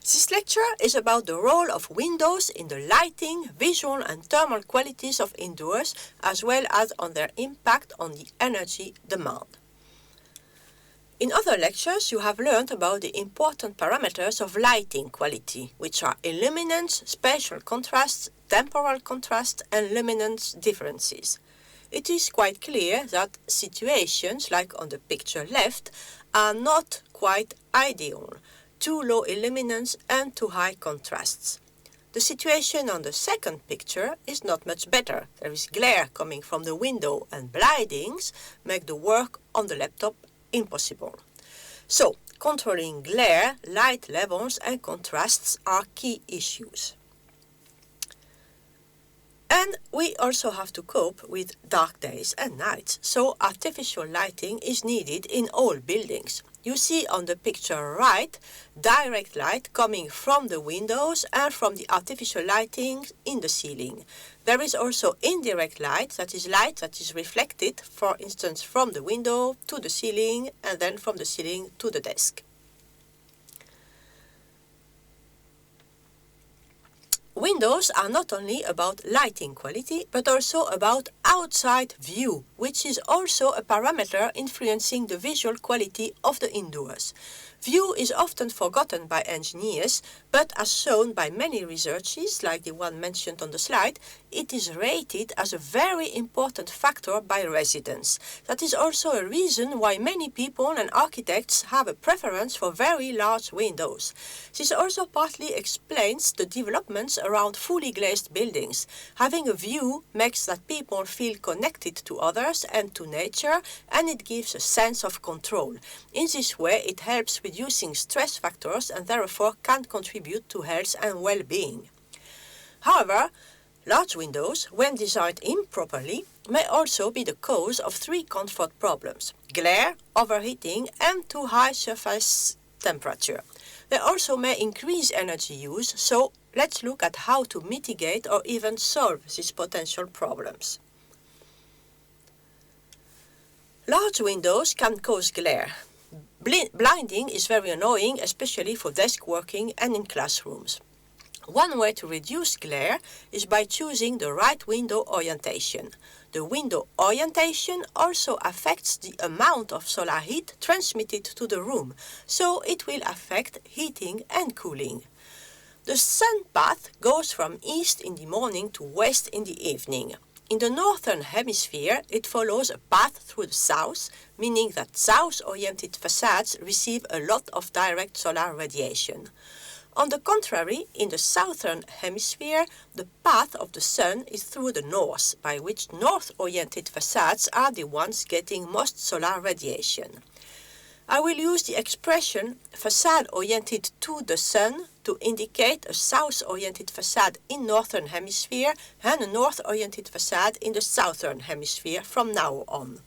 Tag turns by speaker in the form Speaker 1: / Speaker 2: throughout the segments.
Speaker 1: This lecture is about the role of windows in the lighting, visual and thermal qualities of indoors, as well as on their impact on the energy demand. In other lectures, you have learned about the important parameters of lighting quality, which are illuminance, spatial contrast, temporal contrast, and luminance differences. It is quite clear that situations, like on the picture left, are not quite ideal. Too low illuminance and too high contrasts. The situation on the second picture is not much better. There is glare coming from the window and blindings make the work on the laptop impossible. So, controlling glare, light levels and contrasts are key issues. And we also have to cope with dark days and nights, so artificial lighting is needed in all buildings. You see on the picture right, direct light coming from the windows and from the artificial lighting in the ceiling. There is also indirect light that is reflected, for instance, from the window to the ceiling and then from the ceiling to the desk. Windows are not only about lighting quality, but also about outside view, which is also a parameter influencing the visual quality of the indoors. View is often forgotten by engineers, but as shown by many researches, like the one mentioned on the slide, it is rated as a very important factor by residents. That is also a reason why many people and architects have a preference for very large windows. This also partly explains the developments around fully glazed buildings. Having a view makes that people feel connected to others and to nature, and it gives a sense of control. In this way, it helps reducing stress factors and therefore can contribute to health and well-being. However, large windows, when designed improperly, may also be the cause of three comfort problems: glare, overheating, and too high surface temperature. They also may increase energy use, so let's look at how to mitigate or even solve these potential problems. Large windows can cause glare. Blinding is very annoying, especially for desk working and in classrooms. One way to reduce glare is by choosing the right window orientation. The window orientation also affects the amount of solar heat transmitted to the room, so it will affect heating and cooling. The sun path goes from east in the morning to west in the evening. In the northern hemisphere, it follows a path through the south, meaning that south-oriented facades receive a lot of direct solar radiation. On the contrary, in the southern hemisphere, the path of the sun is through the north, by which north-oriented facades are the ones getting most solar radiation. I will use the expression facade oriented to the sun to indicate a south-oriented facade in northern hemisphere and a north-oriented facade in the southern hemisphere from now on.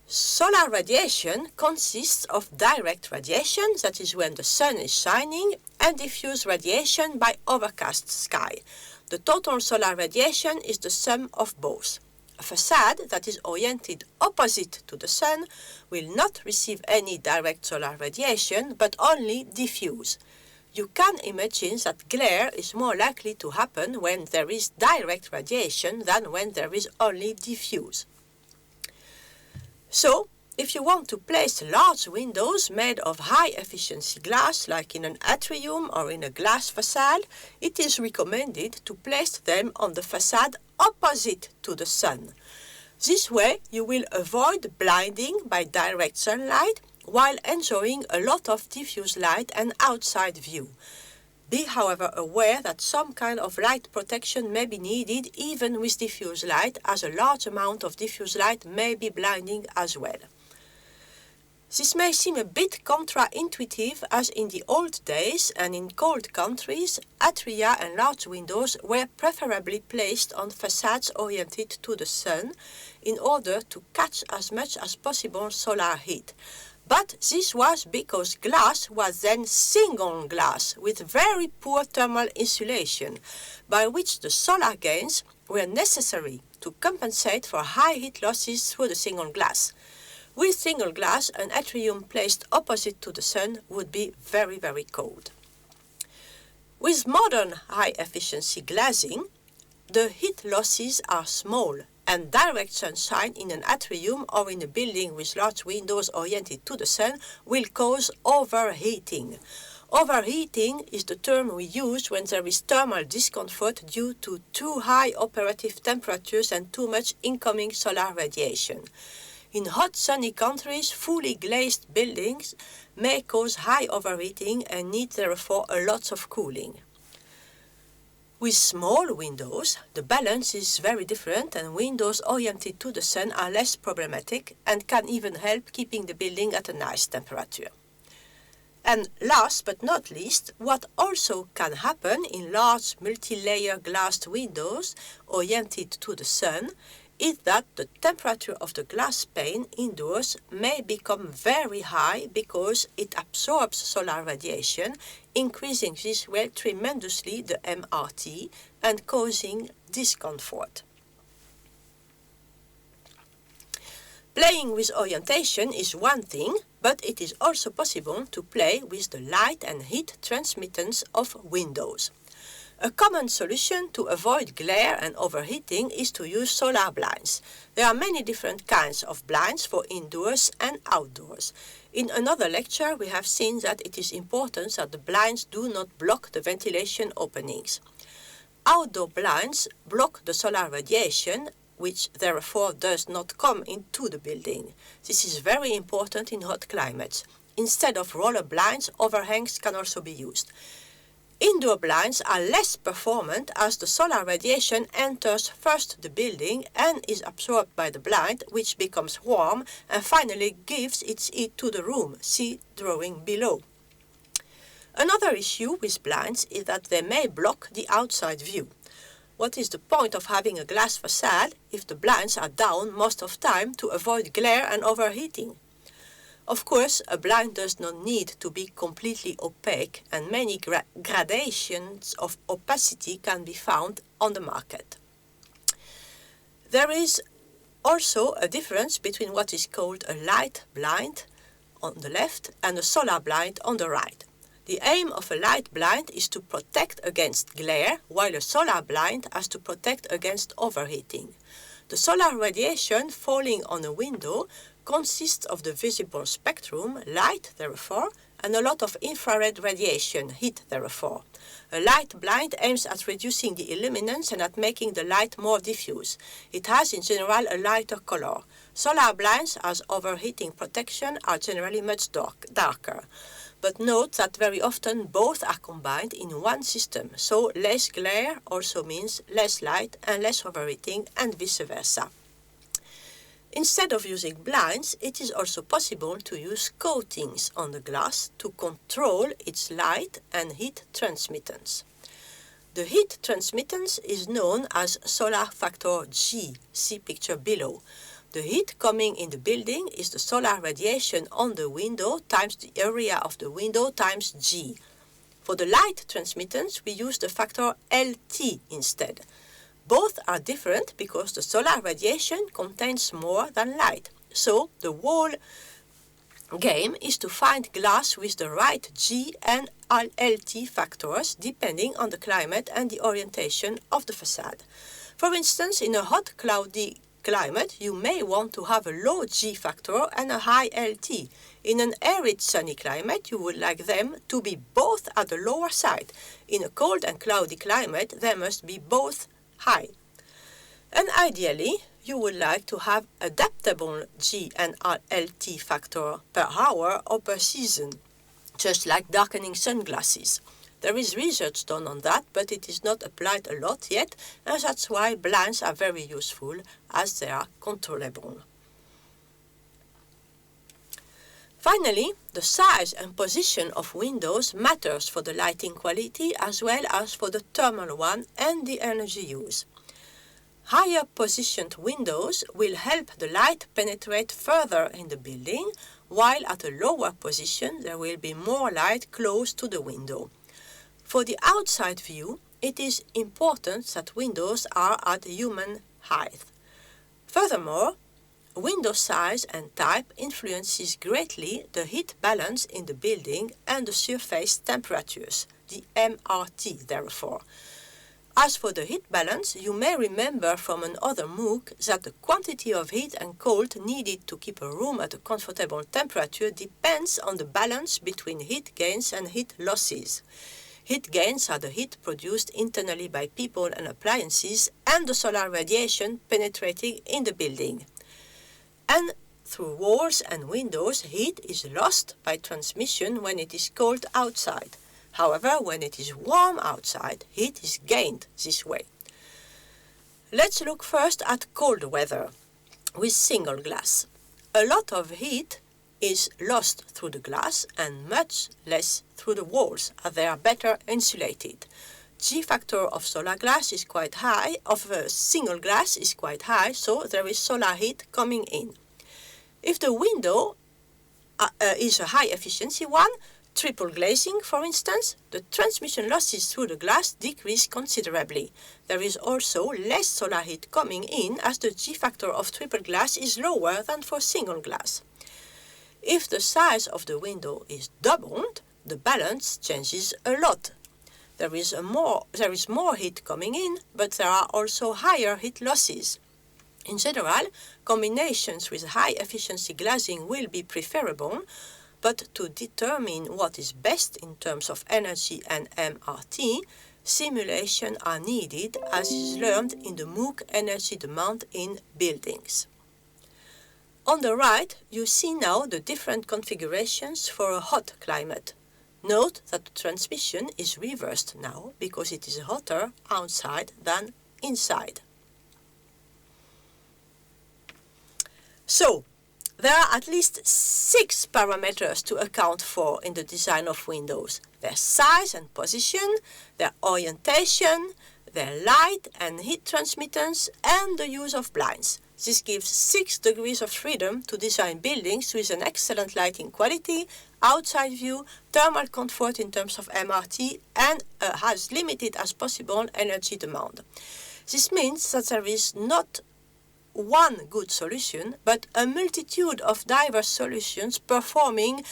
Speaker 1: Solar radiation consists of direct radiation, that is when the sun is shining, and diffuse radiation by overcast sky. The total solar radiation is the sum of both. A facade that is oriented opposite to the sun will not receive any direct solar radiation, but only diffuse. You can imagine that glare is more likely to happen when there is direct radiation than when there is only diffuse. So, if you want to place large windows made of high-efficiency glass, like in an atrium or in a glass facade, it is recommended to place them on the facade opposite to the sun. This way, you will avoid blinding by direct sunlight while enjoying a lot of diffuse light and outside view. Be, however, aware that some kind of light protection may be needed even with diffuse light, as a large amount of diffuse light may be blinding as well. This may seem a bit counterintuitive, as in the old days and in cold countries, atria and large windows were preferably placed on facades oriented to the sun in order to catch as much as possible solar heat. But this was because glass was then single glass with very poor thermal insulation, by which the solar gains were necessary to compensate for high heat losses through the single glass. With single glass, an atrium placed opposite to the sun would be very, very cold. With modern high-efficiency glazing, the heat losses are small, and direct sunshine in an atrium or in a building with large windows oriented to the sun will cause overheating. Overheating is the term we use when there is thermal discomfort due to too high operative temperatures and too much incoming solar radiation. In hot sunny countries, fully glazed buildings may cause high overheating and need therefore a lot of cooling. With small windows, the balance is very different, and windows oriented to the sun are less problematic and can even help keeping the building at a nice temperature. And last but not least, what also can happen in large multi-layer glassed windows oriented to the sun is that the temperature of the glass pane indoors may become very high because it absorbs solar radiation, increasing this way tremendously the MRT and causing discomfort. Playing with orientation is one thing, but it is also possible to play with the light and heat transmittance of windows. A common solution to avoid glare and overheating is to use solar blinds. There are many different kinds of blinds for indoors and outdoors. In another lecture, we have seen that it is important that the blinds do not block the ventilation openings. Outdoor blinds block the solar radiation, which therefore does not come into the building. This is very important in hot climates. Instead of roller blinds, overhangs can also be used. Indoor blinds are less performant as the solar radiation enters first the building and is absorbed by the blind, which becomes warm and finally gives its heat to the room. See drawing below. Another issue with blinds is that they may block the outside view. What is the point of having a glass facade if the blinds are down most of the time to avoid glare and overheating? Of course, a blind does not need to be completely opaque, and many gradations of opacity can be found on the market. There is also a difference between what is called a light blind on the left and a solar blind on the right. The aim of a light blind is to protect against glare, while a solar blind has to protect against overheating. The solar radiation falling on a window consists of the visible spectrum, light therefore, and a lot of infrared radiation, heat therefore. A light blind aims at reducing the illuminance and at making the light more diffuse. It has in general a lighter color. Solar blinds as overheating protection are generally much darker. But note that very often both are combined in one system, so less glare also means less light and less overheating, and vice versa. Instead of using blinds, it is also possible to use coatings on the glass to control its light and heat transmittance. The heat transmittance is known as solar factor G, see picture below. The heat coming in the building is the solar radiation on the window times the area of the window times G. For the light transmittance, we use the factor LT instead. Both are different because the solar radiation contains more than light. So the whole game is to find glass with the right G and LT factors depending on the climate and the orientation of the facade. For instance, in a hot, cloudy climate, you may want to have a low G factor and a high LT. In an arid, sunny climate, you would like them to be both at the lower side. In a cold and cloudy climate, they must be both high. And ideally, you would like to have adaptable G and LT factor per hour or per season, just like darkening sunglasses. There is research done on that, but it is not applied a lot yet, and that's why blinds are very useful, as they are controllable. Finally, the size and position of windows matters for the lighting quality as well as for the thermal one and the energy use. Higher positioned windows will help the light penetrate further in the building, while at a lower position there will be more light close to the window. For the outside view, it is important that windows are at human height. Furthermore, Window size and type influences greatly the heat balance in the building and the surface temperatures, the MRT therefore. As for the heat balance, you may remember from another MOOC that the quantity of heat and cold needed to keep a room at a comfortable temperature depends on the balance between heat gains and heat losses. Heat gains are the heat produced internally by people and appliances and the solar radiation penetrating in the building. And through walls and windows, heat is lost by transmission when it is cold outside. However, when it is warm outside, heat is gained this way. Let's look first at cold weather with single glass. A lot of heat is lost through the glass and much less through the walls, as they are better insulated. G factor of solar glass is quite high, single glass is quite high, so there is solar heat coming in. If the window is a high efficiency one, triple glazing, for instance, the transmission losses through the glass decrease considerably. There is also less solar heat coming in as the G factor of triple glass is lower than for single glass. If the size of the window is doubled, the balance changes a lot. There is more heat coming in, but there are also higher heat losses. In general, combinations with high efficiency glazing will be preferable, but to determine what is best in terms of energy and MRT, simulations are needed, as is learned in the MOOC Energy Demand in Buildings. On the right, you see now the different configurations for a hot climate. Note that the transmission is reversed now because it is hotter outside than inside. So, there are at least 6 parameters to account for in the design of windows: their size and position, their orientation, their light and heat transmittance, and the use of blinds. This gives 6 degrees of freedom to design buildings with an excellent lighting quality, outside view, thermal comfort in terms of MRT, and as limited as possible energy demand. This means that there is not one good solution, but a multitude of diverse solutions performing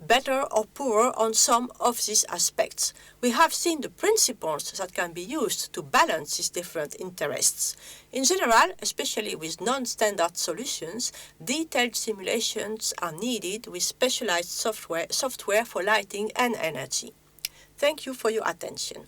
Speaker 1: better or poorer on some of these aspects. We have seen the principles that can be used to balance these different interests. In general, especially with non-standard solutions, detailed simulations are needed with specialized software for lighting and energy. Thank you for your attention.